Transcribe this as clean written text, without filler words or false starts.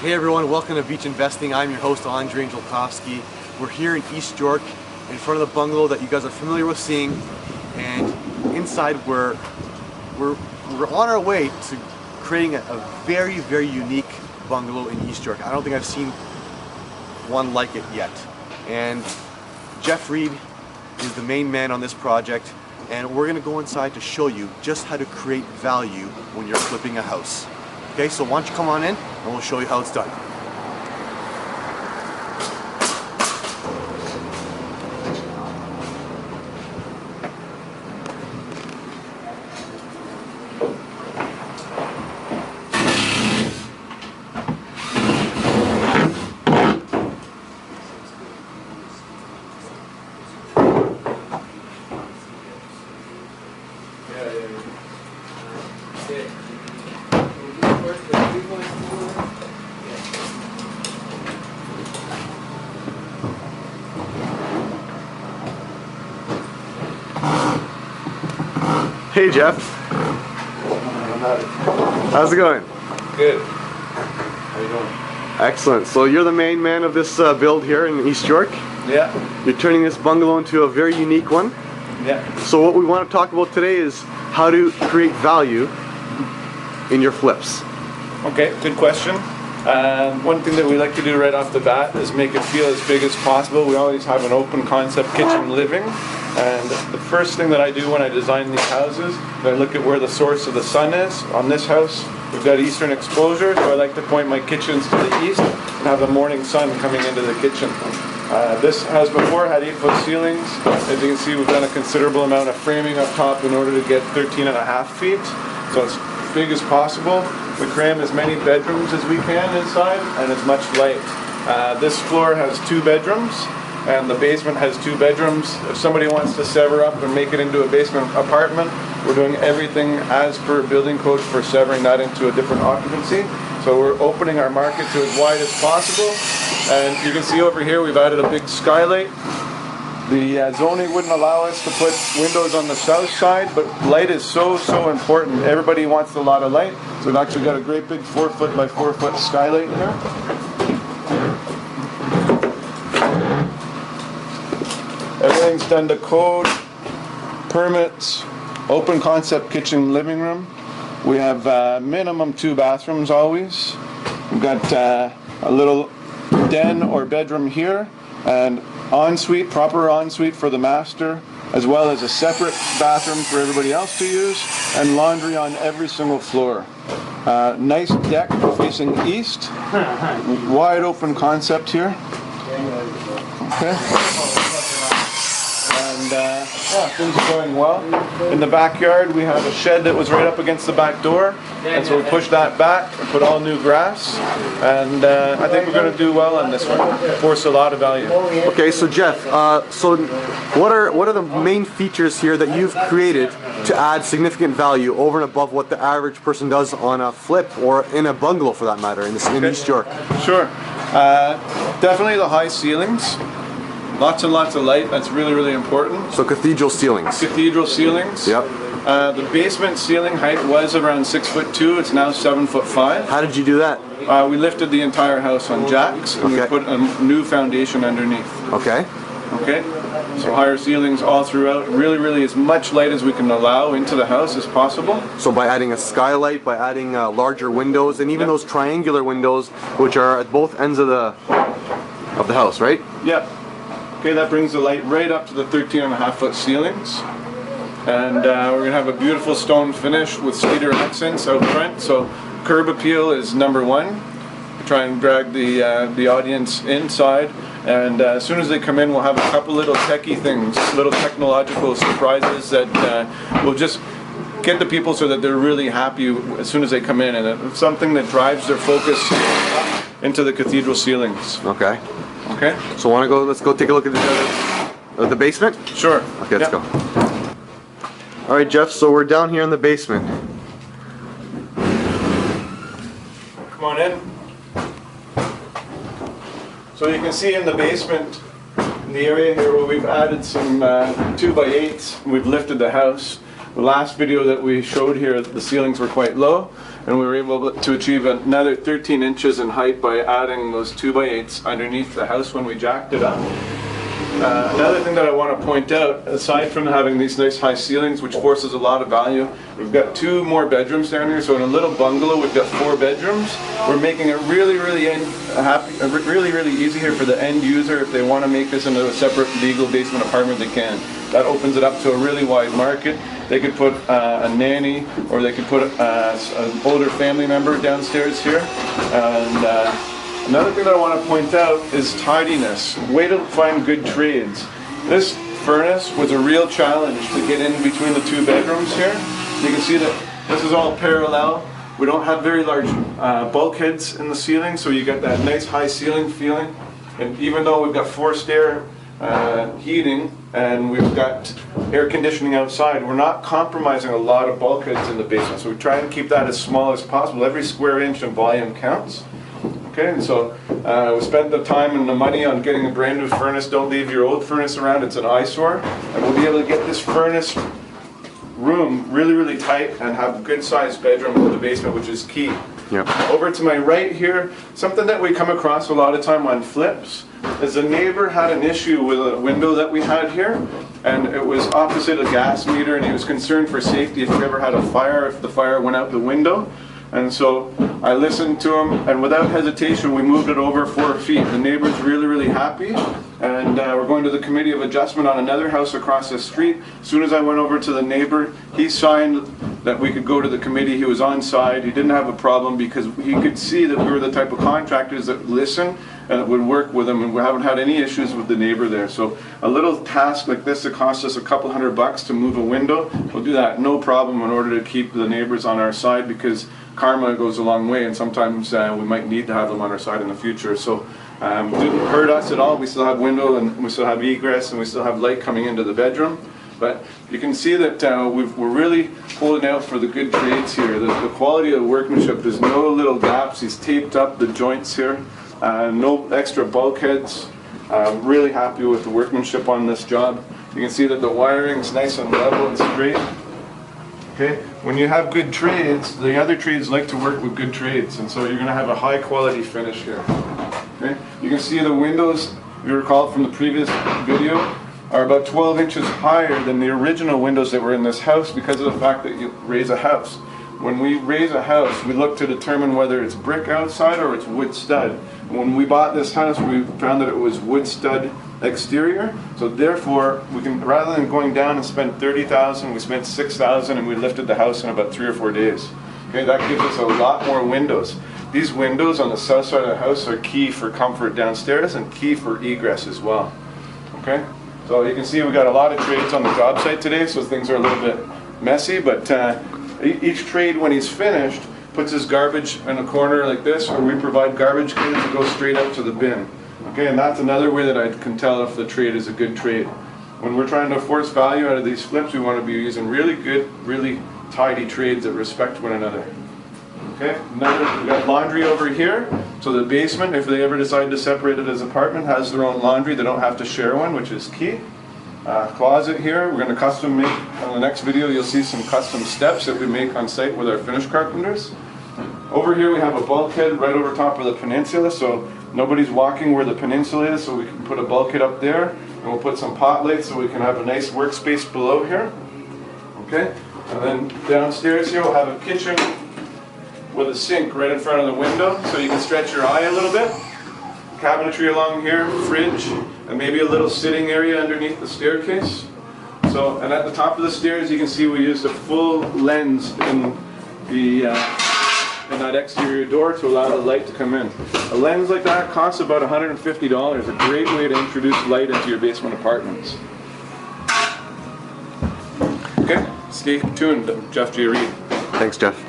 Hey everyone, welcome to Beach Investing. I'm your host, Andrei Angelkovski. We're here in East York in front of the bungalow that you guys are familiar with seeing, and inside we're on our way to creating a very, very unique bungalow in East York. I don't think I've seen one like it yet. And Jeff Reed is the main man on this project, and we're going to go inside to show you just how to create value when you're flipping a house. Okay, so why don't you come on in and we'll show you how it's done. Hey Jeff. How's it going? Good. How you doing? Excellent. So you're the main man of this build here in East York? Yeah. You're turning this bungalow into a very unique one? Yeah. So what we want to talk about today is how to create value in your flips. Okay, good question. One thing that we like to do right off the bat is make it feel as big as possible. We always have an open concept kitchen living, and the first thing that I do when I design these houses is I look at where the source of the sun is. On this house we've got eastern exposure, so I like to point my kitchens to the east and have the morning sun coming into the kitchen. This house before had 8-foot ceilings. As you can see, we've done a considerable amount of framing up top in order to get 13.5 feet, so it's big as possible. We cram as many bedrooms as we can inside and as much light. This floor has 2 bedrooms and the basement has 2 bedrooms. If somebody wants to sever up and make it into a basement apartment, we're doing everything as per building code for severing that into a different occupancy. So we're opening our market to as wide as possible. And you can see over here we've added a big skylight. The zoning wouldn't allow us to put windows on the south side, but light is so important. Everybody wants a lot of light, so we've actually got a great big 4-foot by 4-foot skylight here. Everything's done to code, permits, open concept kitchen living room. We have minimum 2 bathrooms always. We've got a little den or bedroom here, and ensuite, proper ensuite for the master, as well as a separate bathroom for everybody else to use, and laundry on every single floor. Nice deck facing east, wide open concept here. Okay. And yeah, things are going well. In the backyard we have a shed that was right up against the back door, and so we pushed that back and put all new grass, and I think we're going to do well on this one. Force a lot of value. Okay, so Jeff, so what are the main features here that you've created to add significant value over and above what the average person does on a flip or in a bungalow for that matter in East York? Sure. Definitely the high ceilings. Lots and lots of light, that's really, really important. So cathedral ceilings. Cathedral ceilings. Yep. The basement ceiling height was around 6'2", it's now 7'5". How did you do that? We lifted the entire house on jacks and we put a new foundation underneath. Okay. Okay. So higher ceilings all throughout, really as much light as we can allow into the house as possible. So by adding a skylight, by adding larger windows, and even those triangular windows which are at both ends of the house, right? Yep. Okay, that brings the light right up to the 13.5-foot ceilings. And we're going to have a beautiful stone finish with cedar accents out front. So curb appeal is number 1. Try and drag the audience inside. And as soon as they come in, we'll have a couple little techie things, little technological surprises that will just get the people so that they're really happy as soon as they come in. And it's something that drives their focus into the cathedral ceilings. Okay. Okay. So let's go take a look at the basement? Sure. Okay, let's go. All right, Jeff, so we're down here in the basement. Come on in. So you can see in the basement, in the area here where we've added some 2x8s, we've lifted the house. The last video that we showed here, the ceilings were quite low, and we were able to achieve another 13 inches in height by adding those 2x8s underneath the house when we jacked it up. Another thing that I want to point out, aside from having these nice high ceilings, which forces a lot of value, we've got 2 more bedrooms down here. So in a little bungalow, we've got 4 bedrooms. We're making it really easy here for the end user. If they want to make this into a separate legal basement apartment, they can. That opens it up to a really wide market. They could put a nanny, or they could put an older family member downstairs here. And another thing that I want to point out is tidiness. Way to find good trades. This furnace was a real challenge to get in between the 2 bedrooms here. You can see that this is all parallel. We don't have very large bulkheads in the ceiling, so you get that nice high ceiling feeling. And even though we've got forced air heating and we've got air conditioning outside, we're not compromising a lot of bulkheads in the basement. So we try and keep that as small as possible. Every square inch of volume counts. Okay, and so we spent the time and the money on getting a brand new furnace. Don't leave your old furnace around, it's an eyesore. And we'll be able to get this furnace room really tight and have a good sized bedroom in the basement, which is key. Yep. Over to my right here, something that we come across a lot of time on flips is a neighbor had an issue with a window that we had here, and it was opposite a gas meter, and he was concerned for safety if you ever had a fire, if the fire went out the window. And so I listened to him, and without hesitation we moved it over 4 feet. The neighbor's really happy, and we're going to the committee of adjustment on another house across the street. As soon as I went over to the neighbor, he signed that we could go to the committee. He was on side. He didn't have a problem because he could see that we were the type of contractors that listen and that would work with him, and we haven't had any issues with the neighbor there. So a little task like this that costs us a couple $100 to move a window, we'll do that no problem in order to keep the neighbors on our side, because karma goes a long way, and sometimes we might need to have them on our side in the future. So it didn't hurt us at all. We still have window, and we still have egress, and we still have light coming into the bedroom. But you can see that we're really holding out for the good trades here. The quality of the workmanship, there's no little gaps. He's taped up the joints here. No extra bulkheads. Really happy with the workmanship on this job. You can see that the wiring's nice and level and straight. Okay, when you have good trades, the other trades like to work with good trades, and so you're going to have a high quality finish here. Okay, you can see the windows, if you recall from the previous video, are about 12 inches higher than the original windows that were in this house because of the fact that you raise a house. When we raise a house, we look to determine whether it's brick outside or it's wood stud. When we bought this house, we found that it was wood stud exterior, so therefore we can, rather than going down and spend $30,000, we spent $6,000 and we lifted the house in about 3 or 4 days. Okay, that gives us a lot more windows. These windows on the south side of the house are key for comfort downstairs and key for egress as well. Okay, so you can see we got a lot of trades on the job site today, so things are a little bit messy, but each trade when he's finished puts his garbage in a corner like this, or we provide garbage cans that go straight out to the bin. Okay, and that's another way that I can tell if the trade is a good trade. When we're trying to force value out of these flips, we want to be using really good, really tidy trades that respect one another. Okay, we've got laundry over here. So the basement, if they ever decide to separate it as an apartment, has their own laundry. They don't have to share one, which is key. Closet here, we're going to custom make, on the next video you'll see some custom steps that we make on site with our finish carpenters. Over here we have a bulkhead right over top of the peninsula, so nobody's walking where the peninsula is, so we can put a bulkhead up there, and we'll put some pot lights so we can have a nice workspace below here. Okay, and then downstairs here we'll have a kitchen with a sink right in front of the window, so you can stretch your eye a little bit. Cabinetry along here, fridge, and maybe a little sitting area underneath the staircase. So, and at the top of the stairs you can see we used a full lens in the in that exterior door to allow the light to come in. A lens like that costs about $150. A great way to introduce light into your basement apartments. Okay, stay tuned. Jeff J. Reed. Thanks, Jeff.